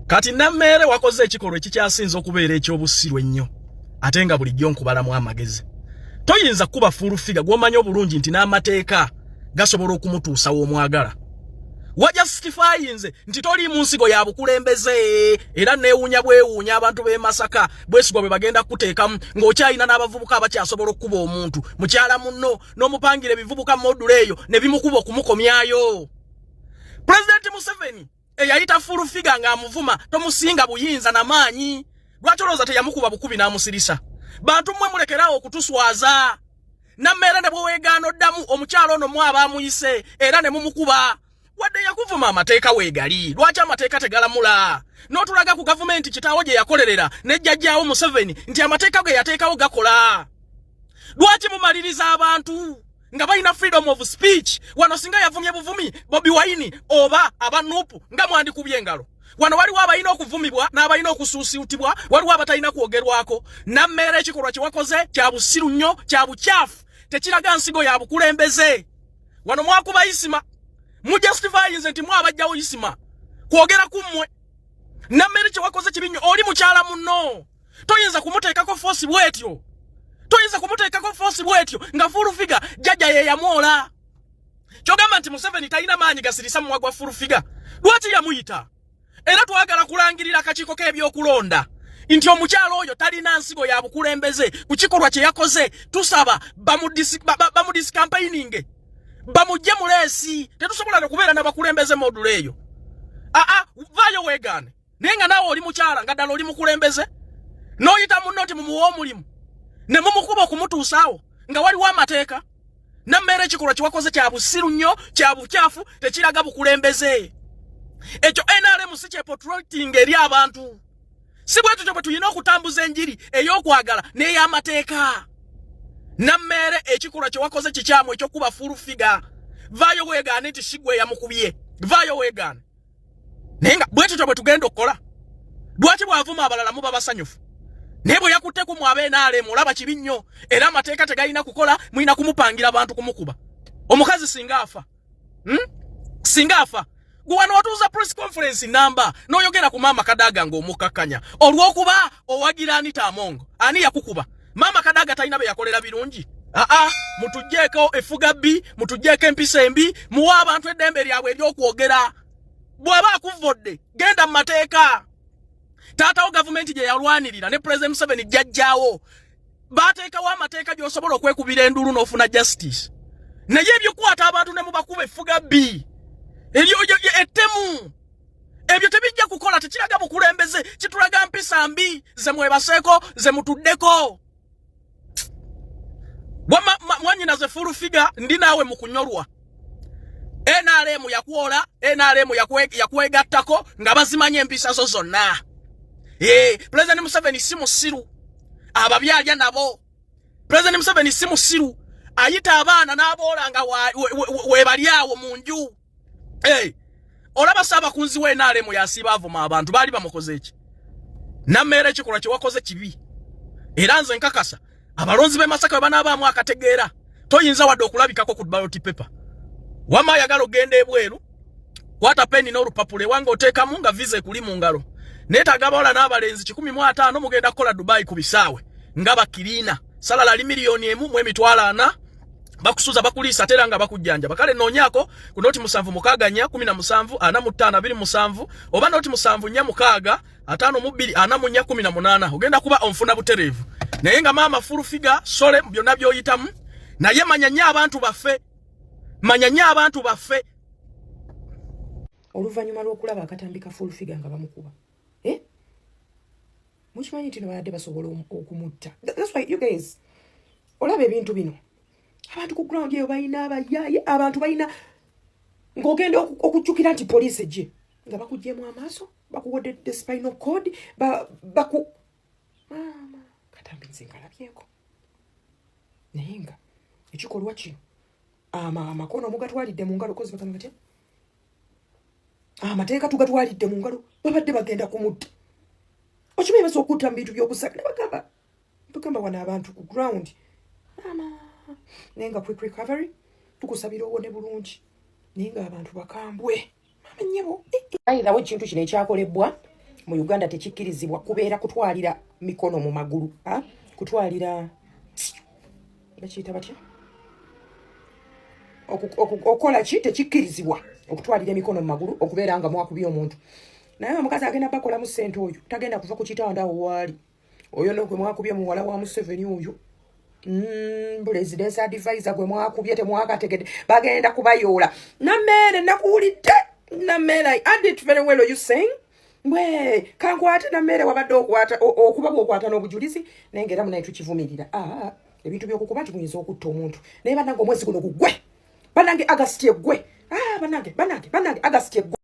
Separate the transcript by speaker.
Speaker 1: Kati Nammere wakoze ekikolwa ekikyasinza okubeera ekyobusiru ennyo ate nga bulijjo nkubalamu amagezi. Toyinza kuba full figure gw'omanyi obulungi nti n'amateeka gasobola okumutuusa w'omwagala. Wajustifyinze nti toli mu nsigo ya bukulembeze era neewuunya bwewuunya abantu b'e Masaka bwesigwa bwe bagenda kuteekamu ng'okyayina n'abavubuka abakyasobola okuba omuntu mukyala munno n'omupangira ebivubuka module eyo ne bimukuba okumukomyayo. President Museveni eyayita full figure ng'amuvuma tomusinga buyinza n'amaanyi. Lwaki olowooza teyamukuba bukubi n'amusirisa? Bantu mmwe mulekerawo okutuswaza. Nammere ne bweweegaana oddamu omukyalo ono mwaba amuyise era ne mumukuba. Wadde yakuvuma amateeka weegali. Lwaki amateeka tegalamula? N'otulaga ku gavumenti kitaawo gye yakolerera ne jjajjaawo Museveni nti amateeka ge yateekawo gakola. Lwaki mumaliriza abantu nga balina freedom of speech? Wano singa yavumye buvumi Bobi Wine oba abanupu nga mwandikubye engalo. Wano waliwo abalina okuvumibwa n'abalina okusuusiutibwa, waliwo abatalina kwogerwako. Nammere ekikolwa kye wakoze kya busiru nnyo, kya bukyafu, tekiraga nsigo ya bukulembeze. Wano mwakuba Isima, mujustifyinze nti mwabajjawo Isima kwogera kummwe. Nammere kye wakoze kibi nnyo, oli mukyala munno. Toyinza kumuteekako force bwetyo. Toyinza kumuteekako force bwetyo nga full figure jjajja ye yamwola. Kyogamba nti Museveni talina maanyi gasirisa muwa gwa full figure. Lwaki yamuyita? Era twagala kulangirira akakiiko k'ebyokulonda nti omukyalo oyo talina nsigo ya bukulembeze ku kikolwa kye yakoze. Tusaba bamudisi campaigning bamujje mu leesi. Tetusobola okubeera n'abakulembeze module eyo. Vaayo weegaane. Naye nga naawe oli mukyala nga ddala oli mukulembeze n'oyita munno nti mumuwa omulimu ne mumukuba okumutuusaawo nga waliwo amateeka. Nammere ekikolwa kye wakoze kya busiru nnyo, kya bukyafu, tekiraga bukulembeze. Ekyo NRM si kye portraying eri abantu. Si bwe tutyo bwe tulina okutambuza enjiri ey'okwagala n'ey'amateeka. Nammere ekikolwa kye wakoze kikyamu ekyokuba full figure. Vaayo weegaane nti sigwe yamukubye. Vaayo weegaane. Naye nga bwe tutyo bwe tugenda okukola. Lwaki bw'avuma abalala muba basanyufu? Naye bwe yakutte ku mwabe NRM olaba kibi nnyo era amateeka tegalina kukola, mulina kumupangira abantu kumukuba. Omukazi singa afa. Singa afa. Guwano watuuza press conference namba n'oyogera ku Mama Kadaga ng'omukkakkanya. Olw'okuba owagira Anita Amongo. Ani yakukuba? Mama Kadaga talina be yakolera birungi. Mutugjeeko efuga bbi, mutugjeeko empisa embi, muwa abantu eddembe lyabwe ery'okwogera. Bw'aba akuvodde, genda mu mateeka. Taatawo gavumenti gye yalwanirira ne President Museveni jjajjaawo. Baateekawo amateeka gy'osobola okwekubira endulu n'ofuna justice. Naye ebyokwata abantu ne mubakuba efuga bbi. Ebyo ettemu. Ebyo tebijja kukola, tekiraga bukulembeze, kitulaga mpisa mbi ze mwebaseeko, ze mutuddeko. Mwanyina ze full figure ndi naawe mu kunyolwa. NRM yakwola, NRM yakwegattako nga bazimanya empisa zo zonna. President Museveni si musiru. Ababyalya nabo. President Museveni si musiru. Ayita abaana n'aboola nga webalyawo mu nju. Olaba Saabakunzi we NRM yasiba avuma abantu baali bamukoze eki. Nammere ekikolwa kye wakoze kibi. Era nze nkakasa abalonzi b'e Masaka bwe banaabaamu akategeera toyinza wadde okulabikako ku ballot paper. Wama ayagala ogenda ebweru kwata peni n'olupapula ewange oteekamu nga visa ekuli mu ngalo. Neetaaga abawala n'abalenzi 15 mugenda kukola Dubai ku bisaawe nga bakiriina. Salala li $1,000,000 mu emitwalo 4 bakusuza bakuliisa tera nga bakujjanja. Bakale noonyako ku noti 7 17 45 27 oba noti 7 6 52 44 18 ogenda kuba onfuna butereevu. Naye nga maama full figure sole byonna by'oyitamu naye manyanya abantu baffe. Manyanya abantu baffe.
Speaker 2: Oluvannyuma lw'okulaba akatambika full figure nga bamukuba. Mukimanyi nti bayadde basobola okumutta. That's why you guys olaba ebintu bino. Abantu ku ground eyo balina abayaaye, abantu balina ng'ogenda okujjukira nti poliisi ejje nga bakugyemu amaaso, bakuwodde spinal cord, maama katambi nze nkalabyeko. Naye nga ekikolwa kino amakono omugatwalidde mu ngalo kozi bakama batya? Amateeka tugatwalidde mu ngalo babadde bagenda kumutta. Okimanyi basobola okutta mu bintu by'obusaka ne bagamba wano abantu ku ground. Naye nga quick recovery tukusabira owone bulungi. Naye nga abantu bakambwe mama nnyebo. Ayitawo ekintu kino ekyakolebwa mu Uganda tekikkirizibwa kubeera kutwalira mikono mu magulu, kutwalira bakiyita batya, okola ki, tekikkirizibwa okutwalira emikono mu magulu okubeera nga mwakubye omuntu. Naye omukazi agenda bakolamu ssente oyo tagenda kuva ku kitanda awo waali. Oyo no gwe mwakubye muwala wa Museveni oyo. President's advisor gwe mwakubye temwakategedde bagenda kubayoola. Nammere nakuwulidde, Nammere, I add it very well, are you saying? Mwe kankwate Nammere wabadde okuba bw'okwata n'obujulizi naye ng'era naye tukivumirira. Ebintu by'okukuba timuyinza okutta omuntu. Naye bannange omwezi guno gugwe. Bannange August gwe. Bannange August gwe.